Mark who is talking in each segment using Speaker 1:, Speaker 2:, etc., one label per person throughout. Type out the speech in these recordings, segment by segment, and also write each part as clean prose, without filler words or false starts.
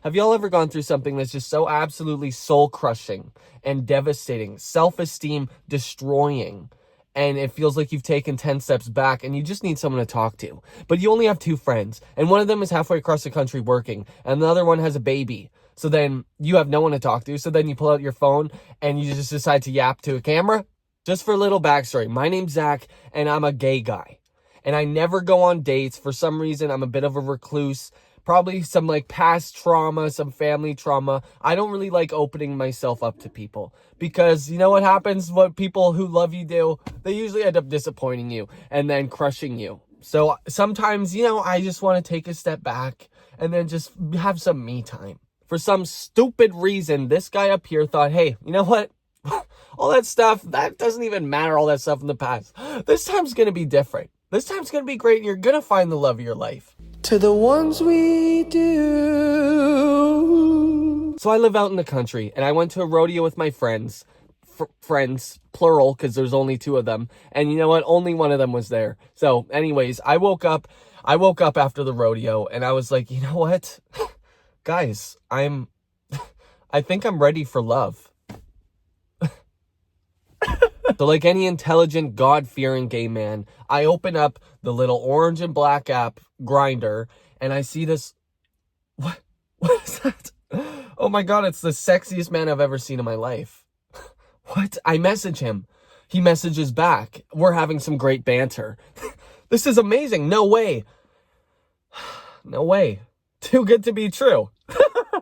Speaker 1: Have y'all ever gone through something that's just so absolutely soul-crushing and devastating, self-esteem destroying, and it feels like you've taken 10 steps back and you just need someone to talk to? But you only have 2 friends, and one of them is halfway across the country working, and the other one has a baby. So then you have no one to talk to, so then you pull out your phone and you just decide to yap to a camera. Just for a little backstory, my name's Zach, and I'm a gay guy. And I never go on dates. For some reason, I'm a bit of a recluse. Probably some like past trauma, some family trauma. I don't really like opening myself up to people because you know what happens? What people who love you do, they usually end up disappointing you and then crushing you. So sometimes, I just want to take a step back and then just have some me time. For some stupid reason, this guy up here thought, hey, you know what? All that stuff, that doesn't even matter, all that stuff in the past. This time's going to be different. This time's going to be great, and you're going to find the love of your life. To the ones we do. So I live out in the country, and I went to a rodeo with my friends. Friends, plural, because there's only 2 of them. And you know what? Only one of them was there. So anyways, I woke up after the rodeo, and I was like, you know what? Guys, I think I'm ready for love. So like any intelligent, God-fearing gay man, I open up the little orange and black app, Grindr, and I see this... What is that? Oh my God, it's the sexiest man I've ever seen in my life. What? I message him. He messages back. We're having some great banter. This is amazing. No way. No way. Too good to be true.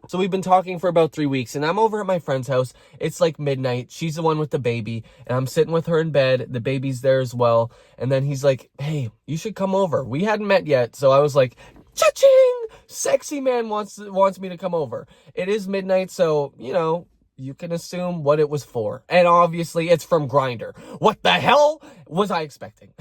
Speaker 1: So we've been talking for about 3 weeks, and I'm over at my friend's house. It's like midnight. She's the one with the baby, and I'm sitting with her in bed. The baby's there as well. And then he's like, hey, you should come over. We hadn't met yet, so I was like, cha-ching! Sexy man wants me to come over. It is midnight, so, you can assume what it was for. And obviously, it's from Grindr. What the hell was I expecting?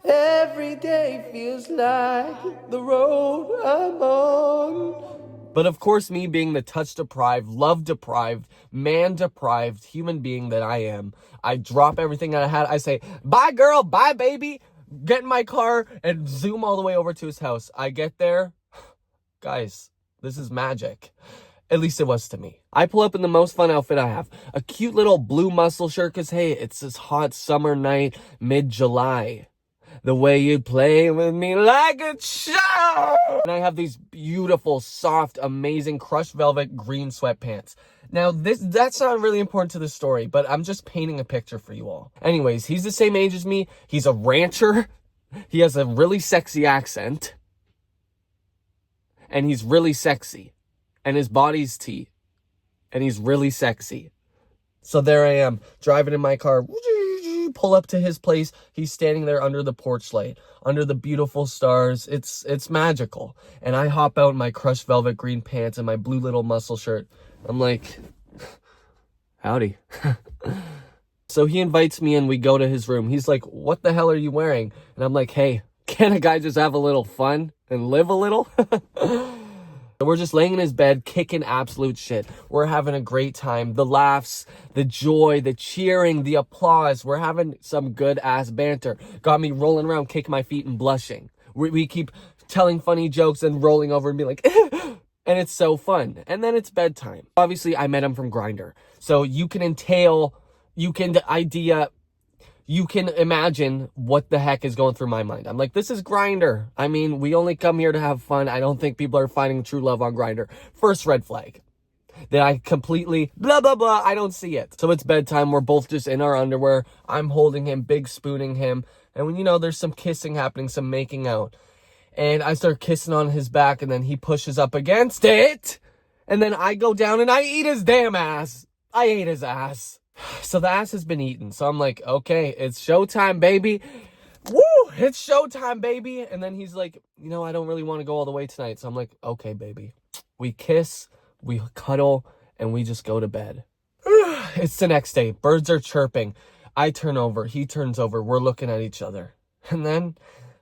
Speaker 1: Every day feels like the road I'm on. But of course, me being the touch-deprived, love-deprived, man-deprived human being that I am, I drop everything that I had. I say, bye, girl, bye, baby. Get in my car and zoom all the way over to his house. I get there. Guys, this is magic. At least it was to me. I pull up in the most fun outfit I have. A cute little blue muscle shirt because, hey, it's this hot summer night, mid-July. The way you play with me like a child. And I have these beautiful, soft, amazing crushed velvet green sweatpants. Now, that's not really important to the story, but I'm just painting a picture for you all. Anyways, he's the same age as me. He's a rancher. He has a really sexy accent. And he's really sexy. And his body's tea. And he's really sexy. So there I am, driving in my car. Pull up to his place. He's standing there under the porch light, under the beautiful stars. It's magical. And I hop out in my crushed velvet green pants and my blue little muscle shirt. I'm like, howdy. So he invites me in. We go to his room. He's like, what the hell are you wearing? And I'm like, hey, can a guy just have a little fun and live a little? We're just laying in his bed, kicking absolute shit. We're having a great time. The laughs, the joy, the cheering, the applause. We're having some good-ass banter. Got me rolling around, kicking my feet and blushing. We keep telling funny jokes and rolling over and being like, and it's so fun. And then it's bedtime. Obviously, I met him from Grindr. So you can imagine what the heck is going through my mind. I'm like, this is Grindr. I mean, we only come here to have fun. I don't think people are finding true love on Grindr. First red flag. That I completely, blah, blah, blah, I don't see it. So it's bedtime. We're both just in our underwear. I'm holding him, big spooning him. And when, there's some kissing happening, some making out. And I start kissing on his back, and then he pushes up against it. And then I go down and I eat his damn ass. I ate his ass. So the ass has been eaten. So I'm like, okay, it's showtime, baby. Woo! It's showtime, baby. And then he's like, I don't really want to go all the way tonight. So I'm like, okay, baby. We kiss, we cuddle, and we just go to bed. It's the next day. Birds are chirping. I turn over. He turns over. We're looking at each other. And then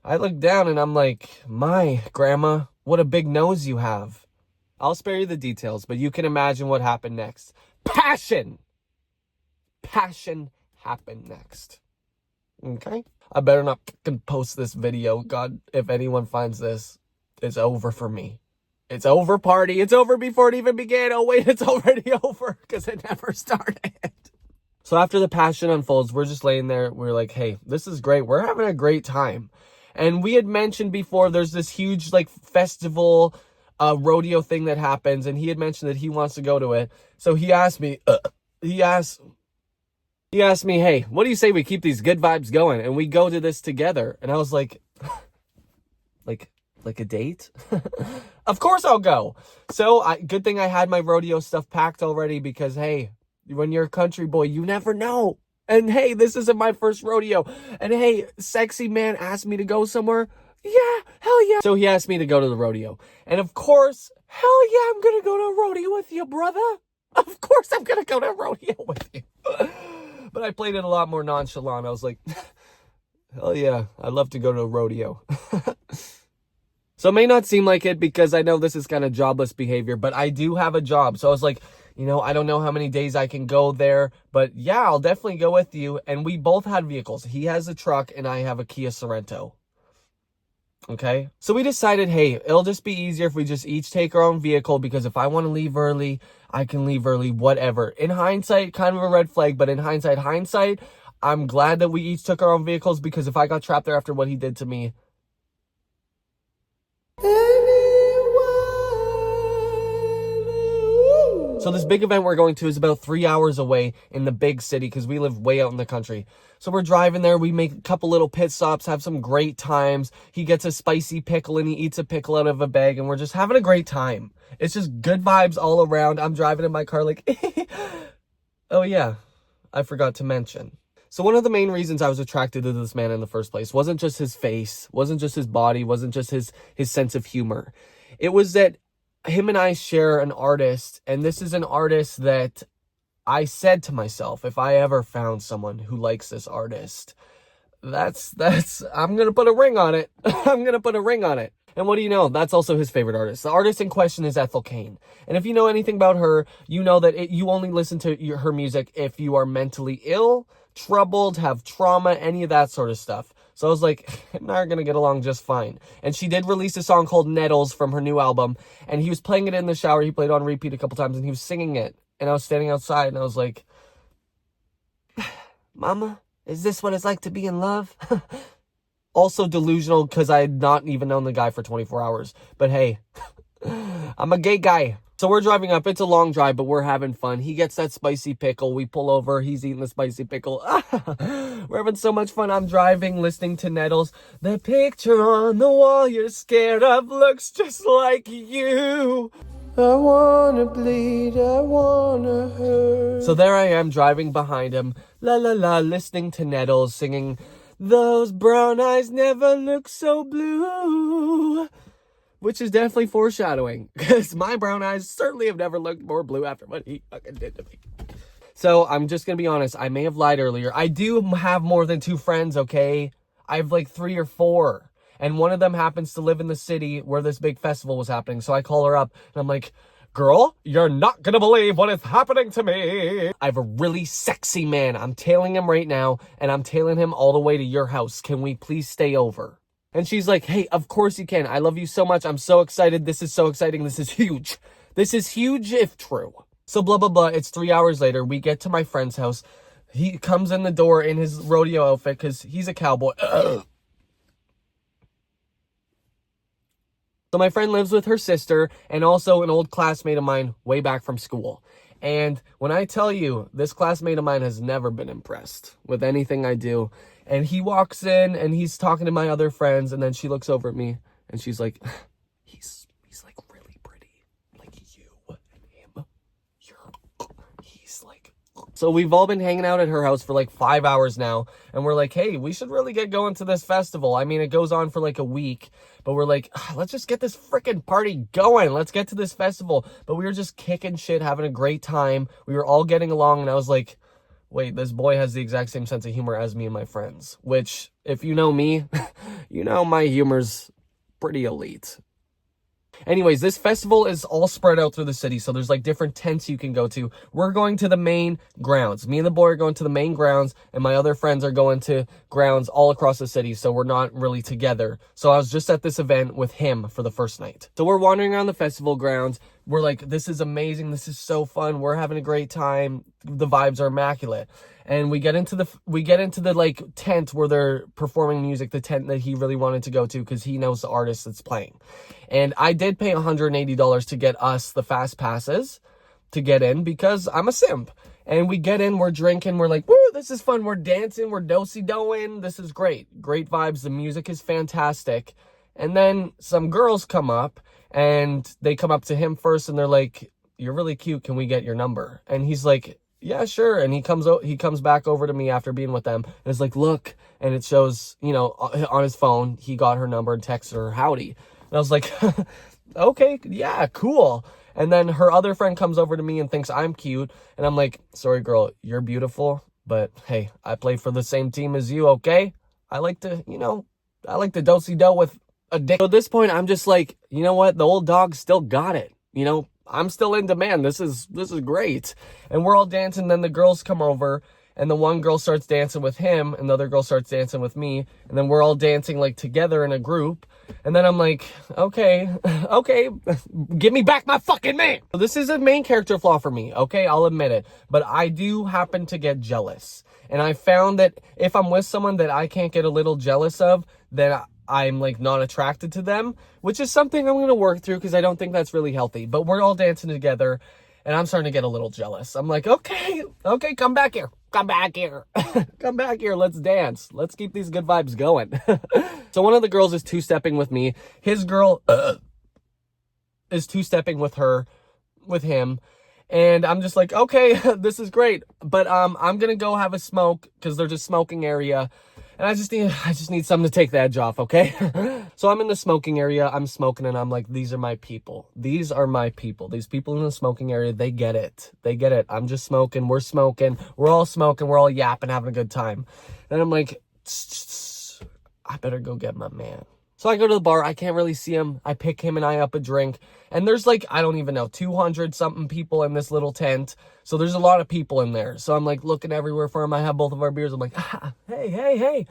Speaker 1: I look down and I'm like, my grandma, what a big nose you have. I'll spare you the details, but you can imagine what happened next. Passion happened next. Okay? I better not post this video. God, if anyone finds this, it's over for me. it's over, party. It's over before it even began. Oh, wait, it's already over because it never started. So after the passion unfolds, we're just laying there. We're like, hey, this is great. We're having a great time. And we had mentioned before there's this huge like festival rodeo thing that happens. And he had mentioned that he wants to go to it. So he asked me, he asked me, hey, what do you say we keep these good vibes going and we go to this together? And I was like, like a date? Of course I'll go. So good thing I had my rodeo stuff packed already because, hey, when you're a country boy, you never know. And hey, this isn't my first rodeo. And hey, sexy man asked me to go somewhere. Yeah, hell yeah. So he asked me to go to the rodeo. And of course, hell yeah, I'm going to go to a rodeo with you, brother. Of course I'm going to go to a rodeo with you. But I played it a lot more nonchalant. I was like, hell yeah, I'd love to go to a rodeo. So it may not seem like it because I know this is kind of jobless behavior, but I do have a job. So I was like, you know, I don't know how many days I can go there, but yeah, I'll definitely go with you. And we both had vehicles. He has a truck and I have a Kia Sorento. Okay. So we decided, hey, it'll just be easier if we just each take our own vehicle because if I want to leave early, I can leave early, whatever. In hindsight, kind of a red flag, but in hindsight, I'm glad that we each took our own vehicles because if I got trapped there after what he did to me, so this big event we're going to is about 3 hours away in the big city because we live way out in the country. So we're driving there. We make a couple little pit stops, have some great times. He gets a spicy pickle and he eats a pickle out of a bag and we're just having a great time. It's just good vibes all around. I'm driving in my car like, oh yeah, I forgot to mention. So one of the main reasons I was attracted to this man in the first place wasn't just his face, wasn't just his body, wasn't just his sense of humor. It was that him and I share an artist, and this is an artist that I said to myself, if I ever found someone who likes this artist, I'm going to put a ring on it. I'm going to put a ring on it. And what do you know? That's also his favorite artist. The artist in question is Ethel Cain. And if you know anything about her, you know that you only listen to her music if you are mentally ill, troubled, have trauma, any of that sort of stuff. So I was like, I'm not going to get along just fine. And she did release a song called Nettles from her new album. And he was playing it in the shower. He played it on repeat a couple times and he was singing it. And I was standing outside and I was like, Mama, is this what it's like to be in love? Also delusional because I had not even known the guy for 24 hours. But hey, I'm a gay guy. So we're driving up. It's a long drive, but we're having fun. He gets that spicy pickle. We pull over. He's eating the spicy pickle. We're having so much fun. I'm driving, listening to Nettles. The picture on the wall you're scared of looks just like you. I wanna bleed, I wanna hurt. So there I am driving behind him. La la la, listening to Nettles, singing, those brown eyes never look so blue. Which is definitely foreshadowing, because my brown eyes certainly have never looked more blue after what he fucking did to me. So I'm just going to be honest. I may have lied earlier. I do have more than 2 friends, okay? I have like 3 or 4. And one of them happens to live in the city where this big festival was happening. So I call her up and I'm like, girl, you're not going to believe what is happening to me. I have a really sexy man. I'm tailing him right now and I'm tailing him all the way to your house. Can we please stay over? And she's like, hey, of course you can. I love you so much. I'm so excited. This is so exciting. This is huge. This is huge if true. So blah, blah, blah. It's 3 hours later. We get to my friend's house. He comes in the door in his rodeo outfit because he's a cowboy. So my friend lives with her sister and also an old classmate of mine way back from school. And when I tell you, this classmate of mine has never been impressed with anything I do. And he walks in and he's talking to my other friends. And then she looks over at me and she's like, he's like really pretty. Like you and him. He's like. So we've all been hanging out at her house for like 5 hours now. And we're like, hey, we should really get going to this festival. I mean, it goes on for like a week. But we're like, let's just get this freaking party going. Let's get to this festival. But we were just kicking shit, having a great time. We were all getting along. And I was like, wait, this boy has the exact same sense of humor as me and my friends. Which, if you know me, you know my humor's pretty elite. Anyways, this festival is all spread out through the city. So there's like different tents you can go to. We're going to the main grounds. Me and the boy are going to the main grounds, and my other friends are going to grounds all across the city. So we're not really together. So I was just at this event with him for the first night. So we're wandering around the festival grounds. We're like, this is amazing. This is so fun. We're having a great time. The vibes are immaculate. And we get into the like tent where they're performing music, the tent that he really wanted to go to because he knows the artist that's playing. And I did pay $180 to get us the fast passes to get in because I'm a simp. And we get in, we're drinking, we're like, woo, this is fun. We're dancing, we're do-si-doing. This is great. Great vibes. The music is fantastic. And then some girls come up and they come up to him first and they're like, you're really cute. Can we get your number? And he's like, yeah, sure. And he comes back over to me after being with them and it's like, look, and it shows, you know, on his phone, he got her number and texted her howdy. And I was like, okay, yeah, cool. And then her other friend comes over to me and thinks I'm cute. And I'm like, sorry, girl, you're beautiful. But hey, I play for the same team as you, okay? I like to do-si-do with a dick. So at this point, I'm just like, you know what? The old dog still got it. You know, I'm still in demand. This is great. And we're all dancing. Then the girls come over and the one girl starts dancing with him and the other girl starts dancing with me. And then we're all dancing like together in a group. And then I'm like, okay, give me back my fucking man. So this is a main character flaw for me. Okay, I'll admit it. But I do happen to get jealous. And I found that if I'm with someone that I can't get a little jealous of, then I'm like not attracted to them, which is something I'm going to work through because I don't think that's really healthy. But we're all dancing together and I'm starting to get a little jealous. I'm like, okay, come back here. Come back here. Come back here. Let's dance. Let's keep these good vibes going. So one of the girls is two-stepping with me. His girl is two-stepping with him. And I'm just like, okay, this is great. But I'm going to go have a smoke because there's a smoking area. And I just need something to take the edge off, okay? So I'm in the smoking area. I'm smoking and I'm like, these are my people. These are my people. These people in the smoking area, they get it. They get it. I'm just smoking. We're smoking. We're all smoking. We're all yapping, having a good time. And I'm like, I better go get my man. So I go to the bar. I can't really see him. I pick him and I up a drink. And there's like, I don't even know, 200 something people in this little tent. So there's a lot of people in there. So I'm like looking everywhere for him. I have both of our beers. I'm like, hey.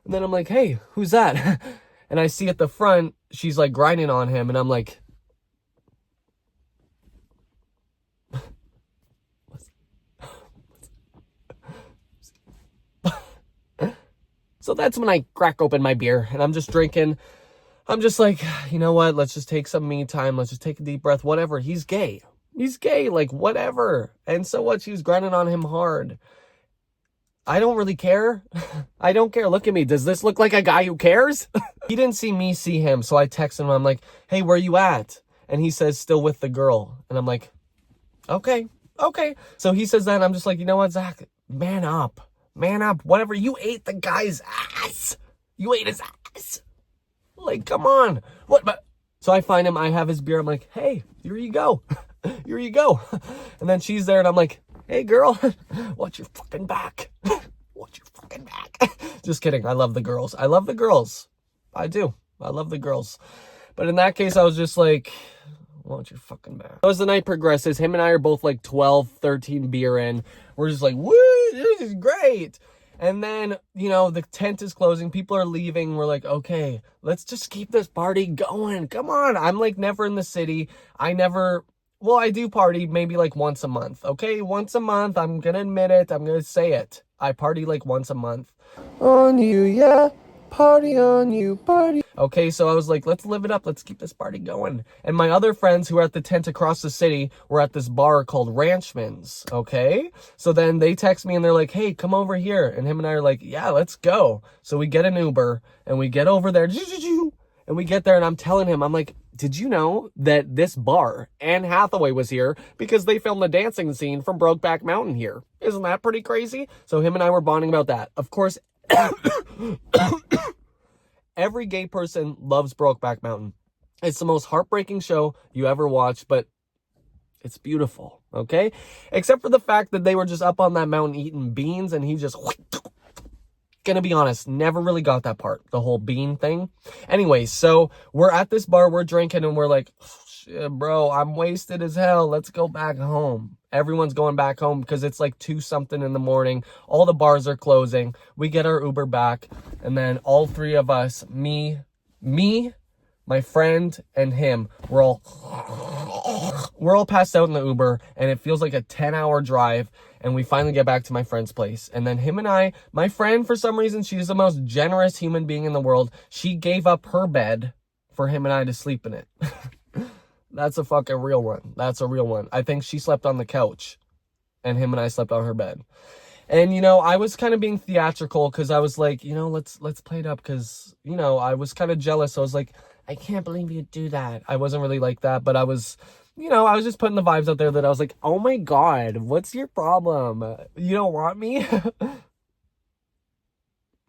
Speaker 1: And then I'm like, hey, who's that? And I see at the front, she's like grinding on him. And I'm like, so that's when I crack open my beer and I'm just drinking. I'm just like, you know what? Let's just take some me time. Let's just take a deep breath. Whatever. He's gay. He's gay. Like, whatever. And so what? She's grinding on him hard. I don't really care. I don't care. Look at me. Does this look like a guy who cares? He didn't see me see him. So I text him. I'm like, hey, where you at? And he says, still with the girl. And I'm like, okay. So he says that. And I'm just like, you know what, Zach? Man up. Whatever. You ate the guy's ass. You ate his ass. Like, come on. What? But so I find him. I have his beer. I'm like, hey, here you go. Here you go. And then she's there and I'm like, hey, girl, watch your fucking back. Watch your fucking back. Just kidding. I love the girls. I do. I love the girls. But in that case, I was just like, watch your fucking back. As the night progresses, him and I are both like 12, 13 beer in. We're just like, woo, this is great. And then, you know, the tent is closing. People are leaving. We're like, okay, let's just keep this party going. Come on. I'm like never in the city. I do party maybe like once a month. Okay, once a month. I'm going to admit it. I'm going to say it. I party like once a month. On you, yeah. Party on you, party. Okay, so I was like, let's live it up. Let's keep this party going. And my other friends who are at the tent across the city were at this bar called Ranchman's. Okay, so then they text me and they're like, hey, come over here. And him and I are like, yeah, let's go. So we get an Uber and we get over there. And we get there and I'm telling him, I'm like, did you know that this bar, Anne Hathaway was here because they filmed the dancing scene from Brokeback Mountain here? Isn't that pretty crazy? So him and I were bonding about that. Of course, every gay person loves Brokeback Mountain. It's the most heartbreaking show you ever watch, but it's beautiful, okay? Except for the fact that they were just up on that mountain eating beans and he just Gonna be honest, never really got that part, the whole bean thing. Anyway, so we're at this bar, we're drinking, and we're like, shit, bro, I'm wasted as hell. Let's go back home. Everyone's going back home because it's like 2 something in the morning. All the bars are closing. We get our Uber back, and then all 3 of us, me, my friend, and him, we're all passed out in the Uber, and it feels like a 10-hour drive. And we finally get back to my friend's place. And then him and I, my friend, for some reason, she's the most generous human being in the world. She gave up her bed for him and I to sleep in it. That's a fucking real one. That's a real one. I think she slept on the couch and him and I slept on her bed. And, you know, I was kind of being theatrical because I was like, you know, let's play it up because, you know, I was kind of jealous. I was like, I can't believe you do that. I wasn't really like that, but I was... You know, I was just putting the vibes out there that I was like, oh my God, what's your problem? You don't want me?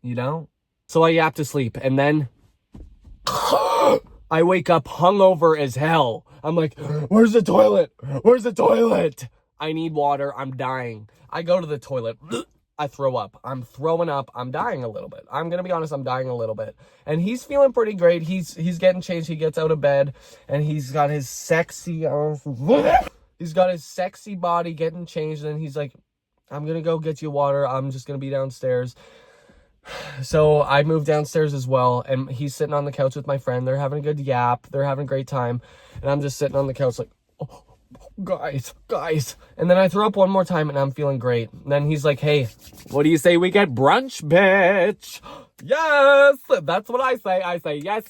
Speaker 1: You know? So I yap to sleep, and then I wake up hungover as hell. I'm like, where's the toilet? Where's the toilet? I need water. I'm dying. I go to the toilet. I throw up. I'm throwing up. I'm dying a little bit. I'm going to be honest, I'm dying a little bit. And he's feeling pretty great. He's getting changed. He gets out of bed and he's got his sexy body getting changed, and he's like, I'm going to go get you water. I'm just going to be downstairs. So I moved downstairs as well, and he's sitting on the couch with my friend. They're having a good yap. They're having a great time. And I'm just sitting on the couch like, oh, guys. And then I throw up one more time and I'm feeling great. And then he's like, hey, what do you say we get brunch, bitch? Yes, that's what I say. I say, yes,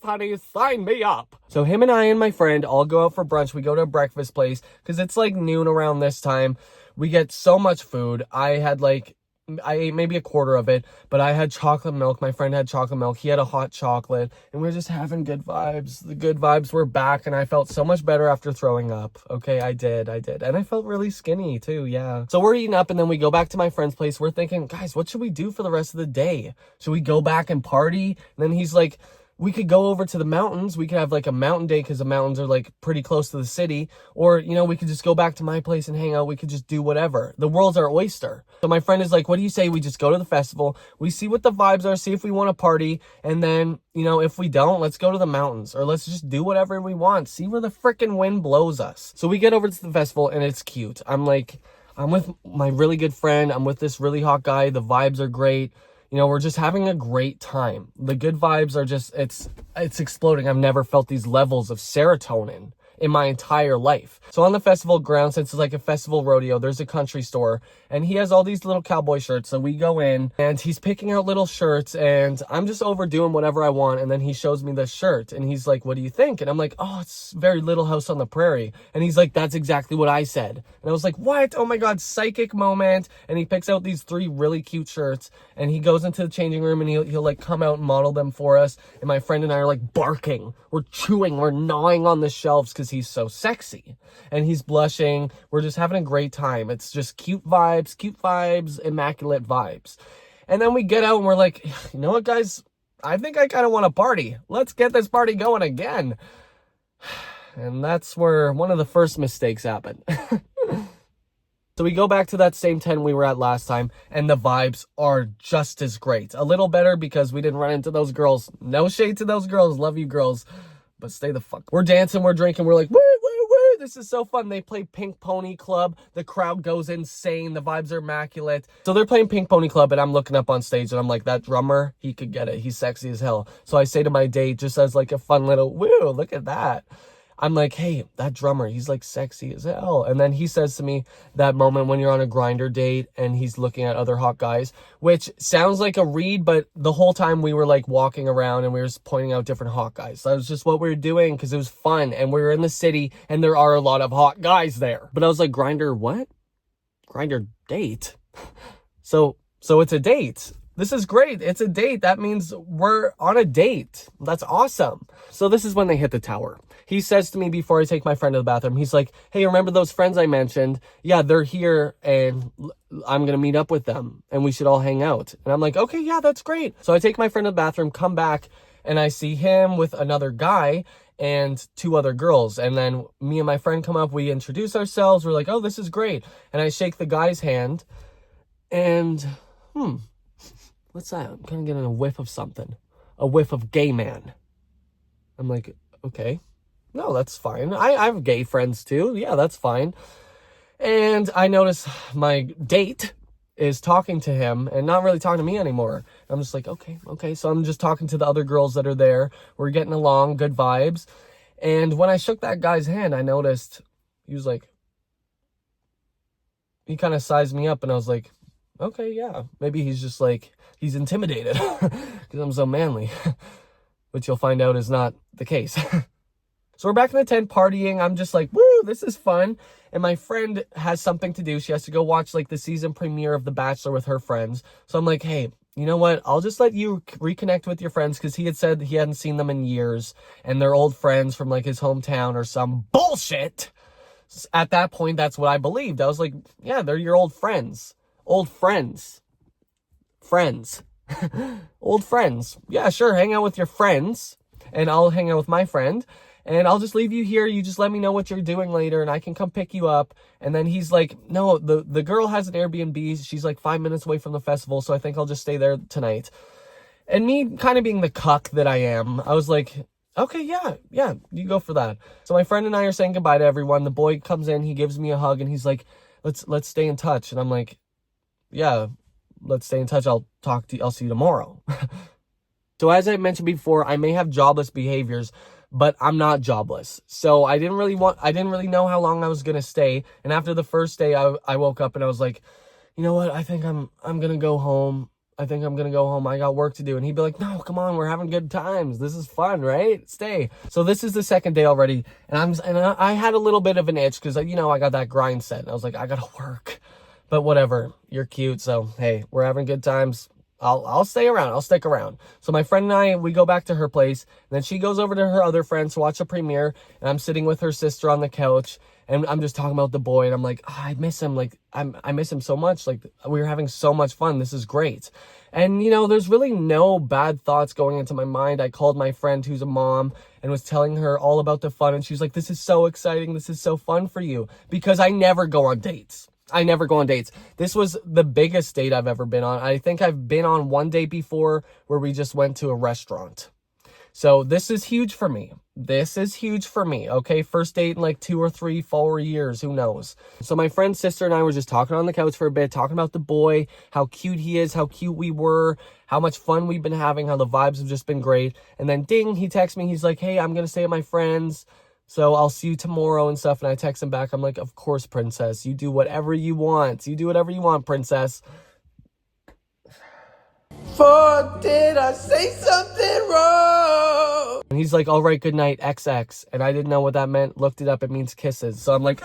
Speaker 1: honey, sign me up. So him and I and my friend all go out for brunch. We go to a breakfast place because it's like noon around this time. We get so much food. I ate maybe a quarter of it, but I had chocolate milk. My friend had chocolate milk. He had a hot chocolate, and we were just having good vibes. The good vibes were back, and I felt so much better after throwing up. Okay, I did. And I felt really skinny too, yeah. So we're eating up, and then we go back to my friend's place. We're thinking, guys, what should we do for the rest of the day? Should we go back and party? And then he's like, we could go over to the mountains. We could have like a mountain day because the mountains are like pretty close to the city. Or, you know, we could just go back to my place and hang out. We could just do whatever. The world's our oyster. So my friend is like, what do you say we just go to the festival? We see what the vibes are, see if we want to party. And then, you know, if we don't, let's go to the mountains. Or let's just do whatever we want. See where the freaking wind blows us. So we get over to the festival and it's cute. I'm with my really good friend. I'm with this really hot guy. The vibes are great. You know, we're just having a great time. The good vibes are just, it's exploding. I've never felt these levels of serotonin in my entire life. So on the festival ground, since it's like a festival rodeo, there's a country store and he has all these little cowboy shirts. So we go in and he's picking out little shirts and I'm just overdoing whatever I want. And then he shows me the shirt and he's like, what do you think? And I'm like, oh, it's very Little House on the Prairie. And he's like, that's exactly what I said. And I was like, what? Oh my God, psychic moment. And he picks out these 3 really cute shirts and he goes into the changing room and he'll like come out and model them for us. And my friend and I are like barking. We're chewing, we're gnawing on the shelves because he's so sexy and he's blushing. We're just having a great time. It's just cute vibes, immaculate vibes. And then we get out and we're like, you know what, guys? I think I kind of want to party. Let's get this party going again. And that's where one of the first mistakes happened. So we go back to that same tent we were at last time, and the vibes are just as great. A little better because we didn't run into those girls. No shade to those girls. Love you, girls. But stay the fuck. We're dancing, we're drinking, we're like, woo, woo, woo. This is so fun. They play Pink Pony Club. The crowd goes insane. The vibes are immaculate. So they're playing Pink Pony Club, and I'm looking up on stage, and I'm like, that drummer, he could get it. He's sexy as hell. So I say to my date, just as like a fun little, woo, look at that. I'm like, hey, that drummer, he's like sexy as hell. And then he says to me that moment when you're on a grinder date and he's looking at other hot guys, which sounds like a read, but the whole time we were like walking around and we were just pointing out different hot guys. That was just what we were doing because it was fun and we were in the city and there are a lot of hot guys there. But I was like, grinder what? Grinder date? So it's a date. This is great. It's a date. That means we're on a date. That's awesome. So this is when they hit the tower. He says to me before I take my friend to the bathroom, he's like, hey, remember those friends I mentioned? Yeah, they're here and I'm going to meet up with them and we should all hang out. And I'm like, okay, yeah, that's great. So I take my friend to the bathroom, come back, and I see him with another guy and 2 other girls. And then me and my friend come up, we introduce ourselves. We're like, oh, this is great. And I shake the guy's hand and, what's that? I'm kind of getting a whiff of something. A whiff of gay man. I'm like, okay. No, that's fine. I have gay friends too. Yeah, that's fine. And I notice my date is talking to him and not really talking to me anymore. I'm just like, okay. So I'm just talking to the other girls that are there. We're getting along, good vibes. And when I shook that guy's hand, I noticed he was like, he kind of sized me up, and I was like, okay, yeah. Maybe he's just like, he's intimidated because I'm so manly, which you'll find out is not the case. So we're back in the tent partying. I'm just like, woo, this is fun. And my friend has something to do. She has to go watch like the season premiere of The Bachelor with her friends. So I'm like, hey, you know what? I'll just let you reconnect with your friends, because he had said he hadn't seen them in years and they're old friends from like his hometown or some bullshit. At that point, that's what I believed. I was like, yeah, they're your old friends. Old friends. Friends. Old friends. Yeah, sure. Hang out with your friends and I'll hang out with my friend. And I'll just leave you here. You just let me know what you're doing later and I can come pick you up. And then he's like, no, the girl has an Airbnb. She's like 5 minutes away from the festival. So I think I'll just stay there tonight. And me kind of being the cuck that I am, I was like, okay, yeah, you go for that. So my friend and I are saying goodbye to everyone. The boy comes in, he gives me a hug and he's like, let's stay in touch. And I'm like, yeah, let's stay in touch. I'll see you tomorrow. So as I mentioned before, I may have jobless behaviors, but I'm not jobless. So I didn't really know how long I was going to stay. And after the first day, I woke up and I was like, you know what? I think I'm going to go home. I got work to do. And he'd be like, no, come on. We're having good times. This is fun, right? Stay. So this is the second day already. And I had a little bit of an itch because, you know, I got that grind set. And I was like, I got to work. But whatever. You're cute. So, hey, we're having good times. I'll stay around. I'll stick around. So my friend and I, we go back to her place. And then she goes over to her other friends to watch a premiere. And I'm sitting with her sister on the couch. And I'm just talking about the boy. And I'm like, oh, I miss him. Like, I miss him so much. Like, we were having so much fun. This is great. And, you know, there's really no bad thoughts going into my mind. I called my friend who's a mom and was telling her all about the fun. And she's like, this is so exciting. This is so fun for you. Because I never go on dates. This was the biggest date I've ever been on. I think I've been on one date before where we just went to a restaurant. So this is huge for me. Okay, first date in like 2 or 3, 4 years, who knows? So my friend's sister and I were just talking on the couch for a bit, talking about the boy, how cute he is, how cute we were, how much fun we've been having, how the vibes have just been great. And then ding, he texts me. He's like, hey, I'm going to stay at my friend's, so I'll see you tomorrow and stuff. And I text him back. I'm like, of course, princess. You do whatever you want. Princess. Fuck, did I say something wrong? And he's like, all right, good night, XX. And I didn't know what that meant. Looked it up. It means kisses. So I'm like,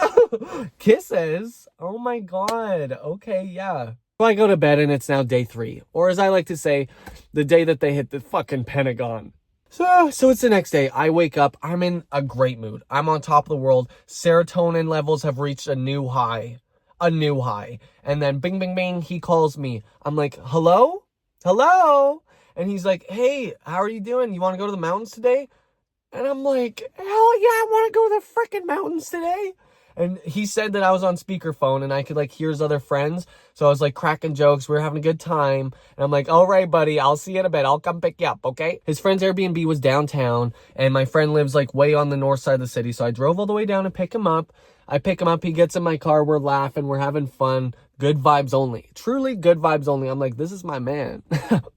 Speaker 1: kisses? Oh my God. Okay, yeah. So I go to bed and it's now day 3. Or as I like to say, the day that they hit the fucking Pentagon. So it's the next day. I wake up. I'm in a great mood. I'm on top of the world. Serotonin levels have reached a new high. And then bing, bing, bing, he calls me. I'm like, hello? And he's like, hey, how are you doing? You want to go to the mountains today? And I'm like, hell yeah, I want to go to the freaking mountains today. And he said that I was on speakerphone and I could like hear his other friends. So I was like cracking jokes. We were having a good time. And I'm like, all right, buddy, I'll see you in a bit. I'll come pick you up, okay? His friend's Airbnb was downtown and my friend lives like way on the north side of the city. So I drove all the way down to pick him up. I pick him up. He gets in my car. We're laughing. We're having fun. Good vibes only. Truly good vibes only. I'm like, this is my man.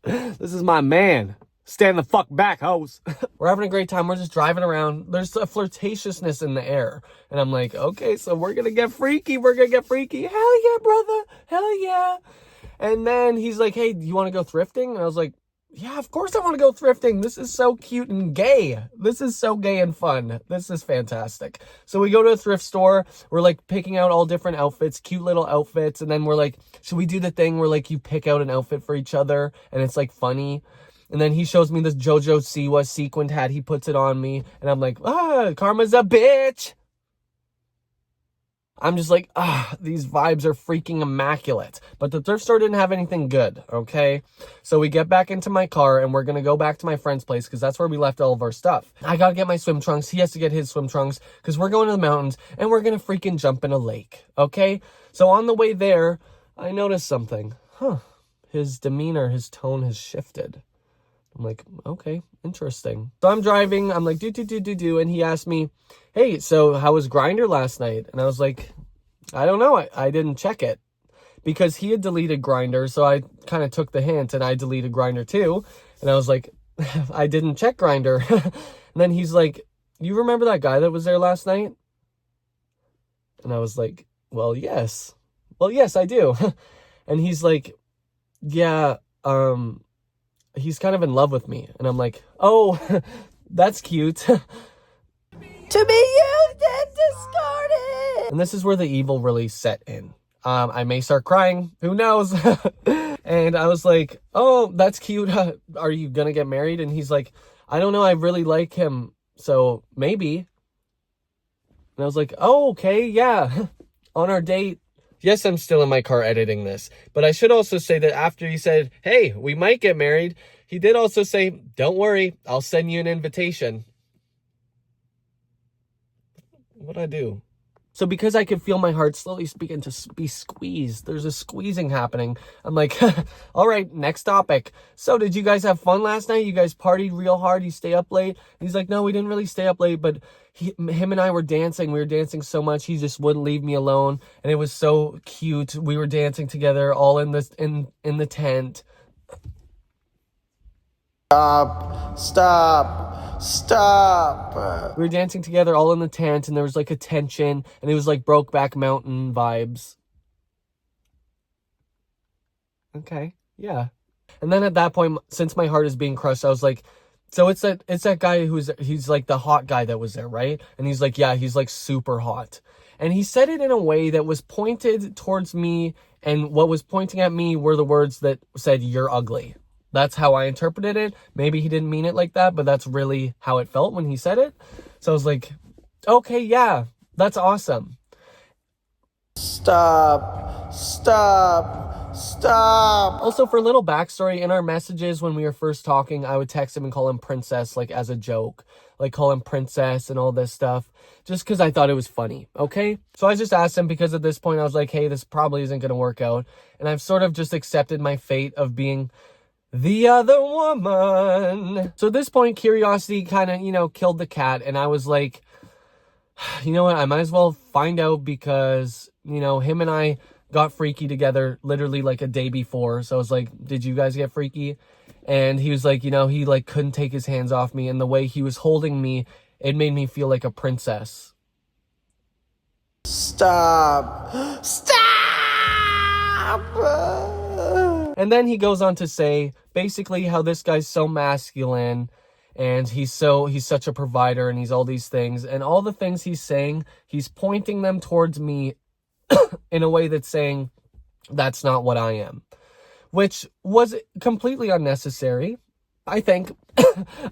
Speaker 1: This is my man. Stand the fuck back, hoes. We're having a great time. We're just driving around. There's a flirtatiousness in the air. And I'm like, okay, so we're going to get freaky. Hell yeah, brother. Hell yeah. And then he's like, hey, do you want to go thrifting? And I was like, yeah, of course I want to go thrifting. This is so cute and gay. This is so gay and fun. This is fantastic. So we go to a thrift store. We're like picking out all different outfits, cute little outfits. And then we're like, should we do the thing where like you pick out an outfit for each other and it's like funny? And then he shows me this JoJo Siwa sequined hat. He puts it on me. And I'm like, karma's a bitch. I'm just like, these vibes are freaking immaculate. But the thrift store didn't have anything good, okay? So we get back into my car and we're going to go back to my friend's place because that's where we left all of our stuff. I got to get my swim trunks. He has to get his swim trunks because we're going to the mountains and we're going to freaking jump in a lake, okay? So on the way there, I noticed something. his demeanor, his tone has shifted. I'm like, okay, interesting. So I'm driving, I'm like, do, and he asked me, hey, so how was Grindr last night? And I was like, I don't know, I didn't check it. Because he had deleted Grindr, so I kind of took the hint, and I deleted Grindr too. And I was like, I didn't check Grindr. And then he's like, you remember that guy that was there last night? And I was like, well, yes, I do. And he's like, yeah, he's kind of in love with me. And I'm like, oh, that's cute. To be used and discarded. And this is where the evil really set in. I may start crying, who knows? And I was like, oh, that's cute. Are you gonna get married? And he's like, I don't know, I really like him, so maybe. And I was like, oh, okay, yeah. On our date. Yes, I'm still in my car editing this, but I should also say that after he said, hey, we might get married, he did also say, don't worry, I'll send you an invitation. What'd I do? So because I could feel my heart slowly begin to be squeezed, there's a squeezing happening. I'm like, all right, next topic. So did you guys have fun last night? You guys partied real hard? You stay up late? And he's like, no, we didn't really stay up late, but him and I were dancing. We were dancing so much, he just wouldn't leave me alone. And it was so cute. We were dancing together all in this in the tent. Stop. We were dancing together all in the tent, and there was like a tension, and it was like Brokeback Mountain vibes. Okay, yeah. And then at that point, since my heart is being crushed, I was like, so it's that guy he's like the hot guy that was there, right? And he's like, yeah, he's like super hot. And he said it in a way that was pointed towards me, and what was pointing at me were the words that said, you're ugly. That's how I interpreted it. Maybe he didn't mean it like that, but that's really how it felt when he said it. So I was like, okay, yeah, that's awesome. Stop. Also, for a little backstory, in our messages when we were first talking, I would text him and call him princess, like as a joke. Like call him princess and all this stuff. Just because I thought it was funny, okay? So I just asked him because at this point I was like, hey, this probably isn't going to work out. And I've sort of just accepted my fate of being the other woman. So at this point, curiosity kind of, killed the cat. And I was like, you know what? I might as well find out because, him and I got freaky together literally like a day before. So I was like, did you guys get freaky? And he was like, he like couldn't take his hands off me. And the way he was holding me, it made me feel like a princess. Stop. And then he goes on to say basically how this guy's so masculine and he's such a provider and he's all these things, and all the things he's saying, he's pointing them towards me in a way that's saying that's not what I am, which was completely unnecessary. I think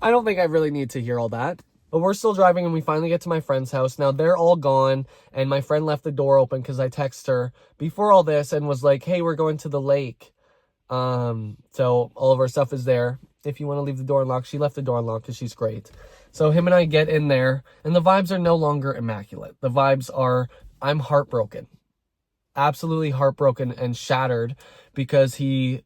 Speaker 1: I don't think I really need to hear all that. But we're still driving and we finally get to my friend's house. Now they're all gone and my friend left the door open because I texted her before all this and was like, hey, we're going to the lake. So all of our stuff is there. If you want to leave the door unlocked, she left the door unlocked because she's great. So him and I get in there and the vibes are no longer immaculate. The vibes are, I'm heartbroken, absolutely heartbroken and shattered because he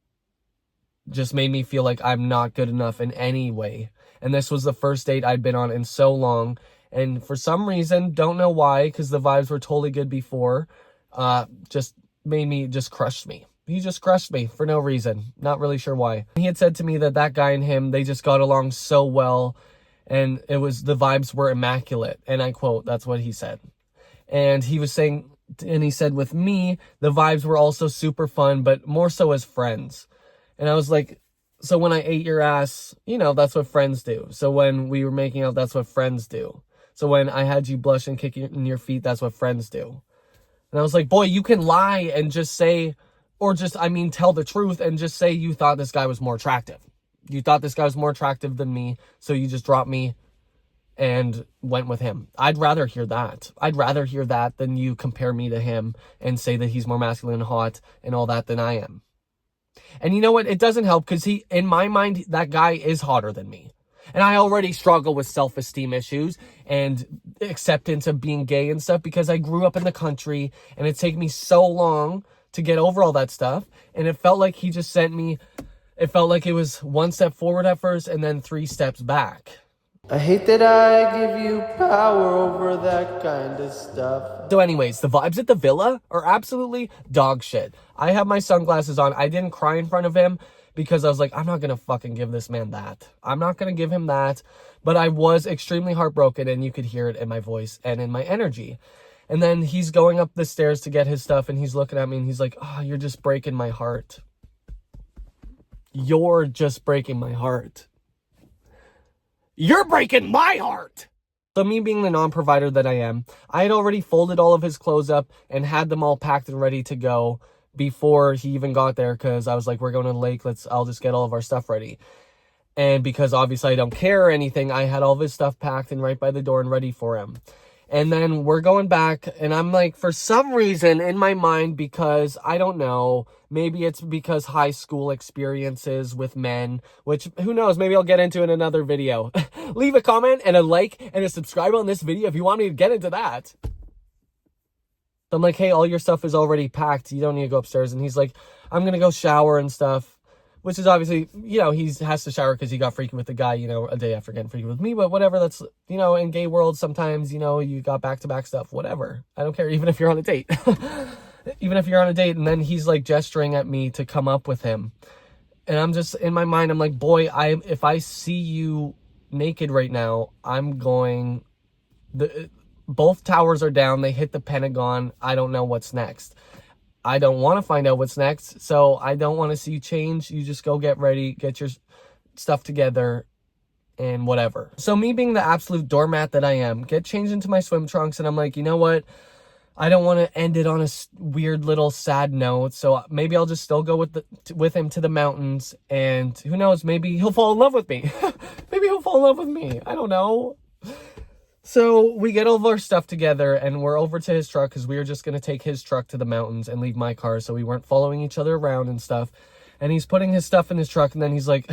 Speaker 1: just made me feel like I'm not good enough in any way. And this was the first date I'd been on in so long. And for some reason, don't know why, because the vibes were totally good before, just crushed me. He just crushed me for no reason. Not really sure why. He had said to me that guy and him, they just got along so well. And the vibes were immaculate. And I quote, that's what he said. And he was saying, and he said with me, the vibes were also super fun, but more so as friends. And I was like, so when I ate your ass, that's what friends do. So when we were making out, that's what friends do. So when I had you blush and kick in your feet, that's what friends do. And I was like, boy, you can lie and just say, tell the truth and just say you thought this guy was more attractive. You thought this guy was more attractive than me, so you just dropped me and went with him. I'd rather hear that. I'd rather hear that than you compare me to him and say that he's more masculine and hot and all that than I am. And you know what? It doesn't help because in my mind, that guy is hotter than me. And I already struggle with self-esteem issues and acceptance of being gay and stuff because I grew up in the country and it's taken me so long to get over all that stuff. And it felt like he just sent me, it felt like it was one step forward at first and then 3 steps back.
Speaker 2: I hate that I give you power over that kind of stuff.
Speaker 1: So anyways, the vibes at the villa are absolutely dog shit. I have my sunglasses on. I didn't cry in front of him because I was like, I'm not going to fucking give this man that. I'm not going to give him that. But I was extremely heartbroken, and you could hear it in my voice and in my energy. And then he's going up the stairs to get his stuff, and he's looking at me, and he's like, oh, you're just breaking my heart. You're just breaking my heart. You're breaking my heart. So me being the non-provider that I am, I had already folded all of his clothes up and had them all packed and ready to go before he even got there, because I was like, we're going to the lake, I'll just get all of our stuff ready. And because obviously I don't care or anything, I had all of his stuff packed and right by the door and ready for him. And then we're going back, and I'm like, for some reason in my mind, because I don't know, maybe it's because high school experiences with men, which who knows, maybe I'll get into in another video. Leave a comment and a like and a subscribe on this video if you want me to get into that. I'm like, hey, all your stuff is already packed. You don't need to go upstairs. And he's like, I'm going to go shower and stuff. Which is obviously, he has to shower because he got freaky with the guy, a day after getting freaky with me. But whatever, that's, in gay world, sometimes, you got back-to-back stuff, whatever. I don't care, even if you're on a date. Even if you're on a date, and then he's, like, gesturing at me to come up with him. And I'm just, in my mind, I'm like, boy, if I see you naked right now, I'm going... Both towers are down, they hit the Pentagon, I don't know what's next. I don't want to find out what's next, so I don't want to see you change. You just go get ready, get your stuff together, and whatever. So me being the absolute doormat that I am, get changed into my swim trunks, and I'm like, you know what? I don't want to end it on a weird little sad note, so maybe I'll just still go with him to the mountains, and who knows, maybe he'll fall in love with me. Maybe he'll fall in love with me. I don't know. So we get all of our stuff together, and we're over to his truck because we were just going to take his truck to the mountains and leave my car, so we weren't following each other around and stuff. And he's putting his stuff in his truck, and then he's like,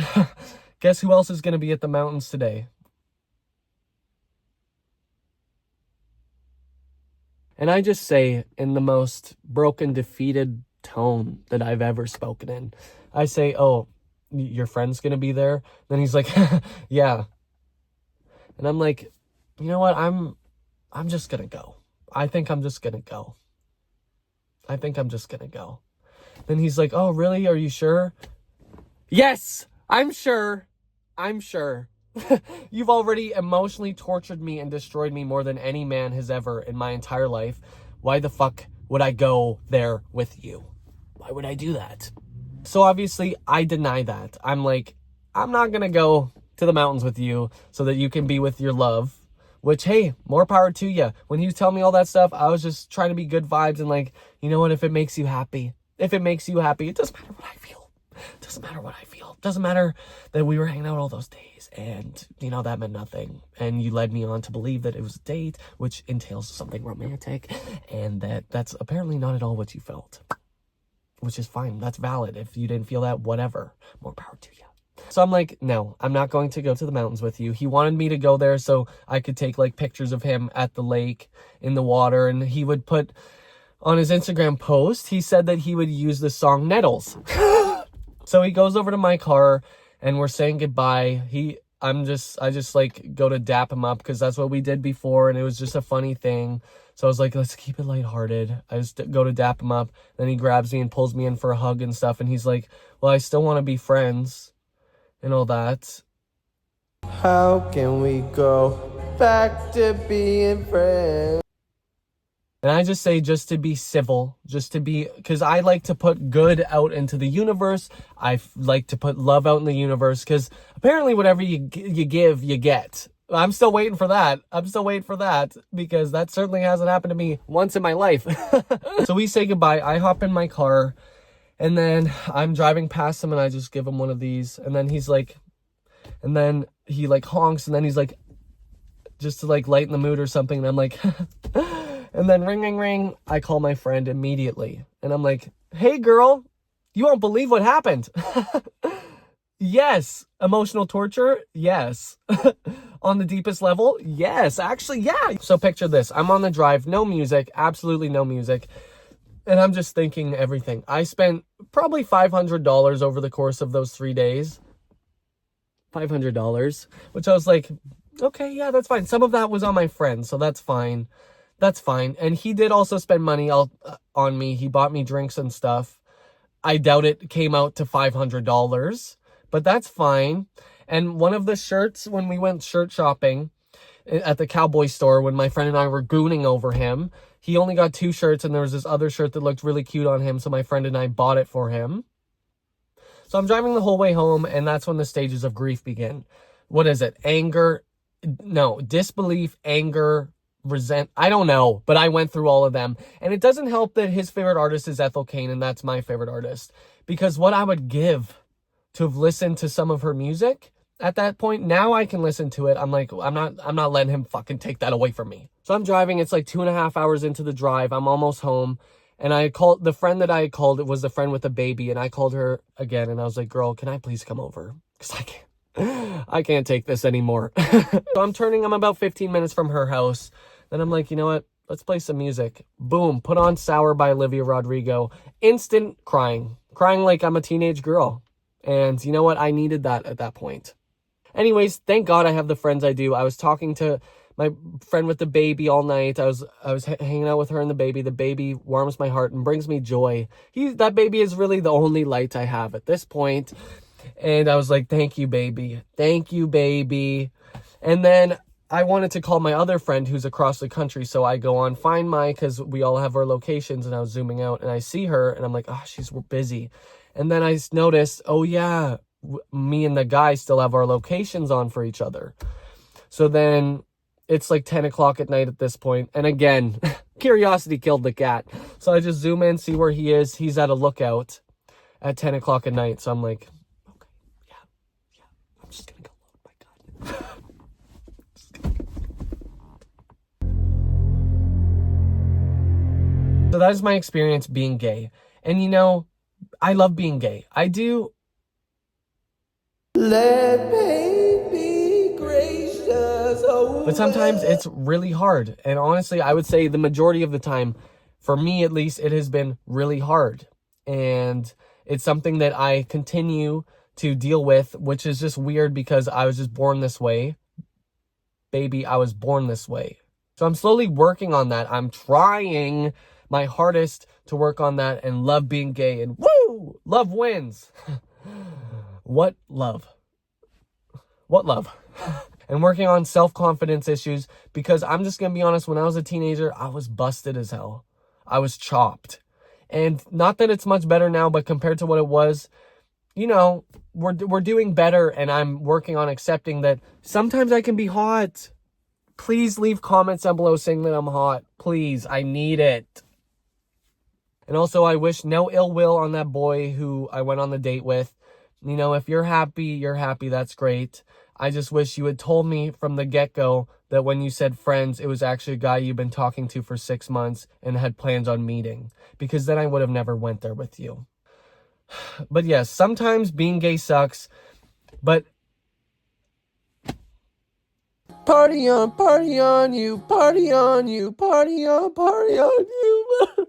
Speaker 1: guess who else is going to be at the mountains today? And I just say, in the most broken, defeated tone that I've ever spoken in, I say, oh, your friend's going to be there? Then he's like, yeah. And I'm like... You know what? I'm just going to go. I think I'm just going to go. I think I'm just going to go. Then he's like, oh, really? Are you sure? Yes, I'm sure. I'm sure. You've already emotionally tortured me and destroyed me more than any man has ever in my entire life. Why the fuck would I go there with you? Why would I do that? So obviously I deny that. I'm like, I'm not going to go to the mountains with you so that you can be with your love. Which, hey, more power to you. When you tell me all that stuff, I was just trying to be good vibes and like, you know what, if it makes you happy, it doesn't matter what I feel. It doesn't matter what I feel. It doesn't matter that we were hanging out all those days and, that meant nothing. And you led me on to believe that it was a date, which entails something romantic, and that's apparently not at all what you felt. Which is fine. That's valid. If you didn't feel that, whatever. More power to you. So I'm like, no, I'm not going to go to the mountains with you. He wanted me to go there so I could take like pictures of him at the lake in the water. And he would put on his Instagram post, he said that he would use the song Nettles. So he goes over to my car and we're saying goodbye. I just like go to dap him up because that's what we did before. And it was just a funny thing. So I was like, let's keep it lighthearted. I just go to dap him up. Then he grabs me and pulls me in for a hug and stuff. And he's like, well, I still want to be friends. And all that.
Speaker 2: How can we go back to being friends?
Speaker 1: And I just say, just to be civil, because I like to put good out into the universe. I like to put love out in the universe, because apparently whatever you give, you get. I'm still waiting for that. Because that certainly hasn't happened to me once in my life. So we say goodbye. I hop in my car. And then I'm driving past him and I just give him one of these. And then he's like, and then he like honks and then he's like, just to like lighten the mood or something. And I'm like, and then ring, ring, ring. I call my friend immediately. And I'm like, hey girl, you won't believe what happened. Yes. Emotional torture? Yes. On the deepest level? Yes. Actually, yeah. So picture this. I'm on the drive. No music. Absolutely no music. And I'm just thinking everything. I spent probably $500 over the course of those 3 days. $500, which I was like, okay, yeah, that's fine. Some of that was on my friend, so that's fine. That's fine. And he did also spend money on me. He bought me drinks and stuff. I doubt it came out to $500, but that's fine. And one of the shirts, when we went shirt shopping at the cowboy store, when my friend and I were gooning over him, he only got 2 shirts, and there was this other shirt that looked really cute on him, so my friend and I bought it for him. So I'm driving the whole way home, and that's when the stages of grief begin. What is it? Anger? No, disbelief, anger, I don't know, but I went through all of them. And it doesn't help that his favorite artist is Ethel Cain, and that's my favorite artist. Because what I would give to have listened to some of her music at that point, now I can listen to it. I'm like, I'm not letting him fucking take that away from me. So I'm driving, it's like 2.5 hours into the drive. I'm almost home. And I called the friend that I had called. It was the friend with the baby. And I called her again. And I was like, girl, can I please come over? Because I can't take this anymore. So I'm about 15 minutes from her house. Then I'm like, you know what? Let's play some music. Boom. Put on Sour by Olivia Rodrigo. Instant crying. Crying like I'm a teenage girl. And you know what? I needed that at that point. Anyways, thank God I have the friends I do. I was talking to my friend with the baby all night. I was hanging out with her and the baby. The baby warms my heart and brings me joy. That baby is really the only light I have at this point. And I was like, thank you, baby. Thank you, baby. And then I wanted to call my other friend who's across the country. So I go on Find My, because we all have our locations, and I was zooming out and I see her and I'm like, oh, she's busy. And then I noticed, oh yeah, me and the guy still have our locations on for each other. So then it's like 10 o'clock at night at this point. And again, curiosity killed the cat. So I just zoom in, see where he is. He's at a lookout at 10 o'clock at night. So I'm like, okay, yeah. I'm just going to go load my gun. So that is my experience being gay. And you know, I love being gay. I do.
Speaker 2: Let me be gracious.
Speaker 1: But sometimes it's really hard. And honestly, I would say the majority of the time, for me at least, it has been really hard. And it's something that I continue to deal with, which is just weird because I was just born this way. Baby, I was born this way. So I'm slowly working on that. I'm trying my hardest to work on that and love being gay. And woo! Love wins. What love? What love? And working on self-confidence issues, because I'm just going to be honest, when I was a teenager, I was busted as hell. I was chopped. And not that it's much better now, but compared to what it was, you know, we're doing better, and I'm working on accepting that sometimes I can be hot. Please leave comments down below saying that I'm hot. Please, I need it. And also, I wish no ill will on that boy who I went on the date with. You know, if you're happy, you're happy. That's great. I just wish you had told me from the get-go that when you said friends, it was actually a guy you've been talking to for 6 months and had plans on meeting. Because then I would have never went there with you. But yes, sometimes being gay sucks. But
Speaker 2: Party on you, party on you, party on you.